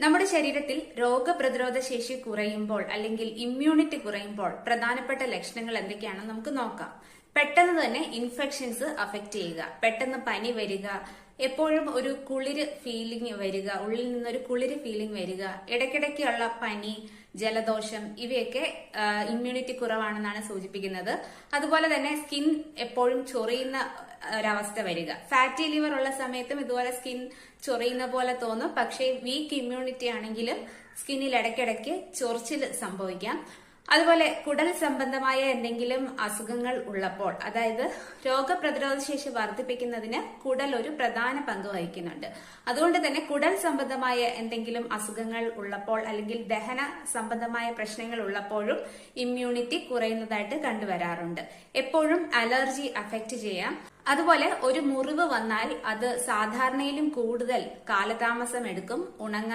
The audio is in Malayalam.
നമ്മുടെ ശരീരത്തിൽ രോഗപ്രതിരോധ ശേഷി കുറയുമ്പോൾ അല്ലെങ്കിൽ ഇമ്മ്യൂണിറ്റി കുറയുമ്പോൾ പ്രധാനപ്പെട്ട ലക്ഷണങ്ങൾ എന്തൊക്കെയാണെന്ന് നമുക്ക് നോക്കാം. പെട്ടെന്ന് തന്നെ ഇൻഫെക്ഷൻസ് അഫക്റ്റ് ചെയ്യുക, പെട്ടെന്ന് പനി വരിക, എപ്പോഴും ഒരു കുളിര് ഫീലിംഗ് വരിക, ഉള്ളിൽ നിന്നൊരു കുളിര് ഫീലിംഗ് വരിക, ഇടയ്ക്കിടയ്ക്കുള്ള പനി, ജലദോഷം, ഇവയൊക്കെ ഇമ്മ്യൂണിറ്റി കുറവാണെന്നാണ് സൂചിപ്പിക്കുന്നത്. അതുപോലെ തന്നെ സ്കിൻ എപ്പോഴും ചൊറിയുന്ന ഒരവസ്ഥ വരിക. ഫാറ്റി ലിവർ ഉള്ള സമയത്തും ഇതുപോലെ സ്കിൻ ചൊറിയുന്ന പോലെ തോന്നും. പക്ഷേ വീക്ക് ഇമ്മ്യൂണിറ്റി ആണെങ്കിലും സ്കിന്നിൽ ഇടയ്ക്കിടയ്ക്ക് ചൊറിച്ചിൽ സംഭവിക്കാം. അതുപോലെ കുടൽ സംബന്ധമായ എന്തെങ്കിലും അസുഖങ്ങൾ ഉള്ളപ്പോൾ, അതായത് രോഗപ്രതിരോധ ശേഷി വർദ്ധിപ്പിക്കുന്നതിന് കുടൽ ഒരു പ്രധാന പങ്ക് വഹിക്കുന്നുണ്ട്. അതുകൊണ്ട് തന്നെ കുടൽ സംബന്ധമായ എന്തെങ്കിലും അസുഖങ്ങൾ ഉള്ളപ്പോൾ അല്ലെങ്കിൽ ദഹന സംബന്ധമായ പ്രശ്നങ്ങൾ ഉള്ളപ്പോഴും ഇമ്മ്യൂണിറ്റി കുറയുന്നതായിട്ട് കണ്ടുവരാറുണ്ട്. എപ്പോഴും അലർജി അഫക്റ്റ് ചെയ്യാം. അതുപോലെ ഒരു മുറിവ് വന്നാൽ അത് സാധാരണയിലും കൂടുതൽ കാലതാമസം എടുക്കും ഉണങ്ങാൻ.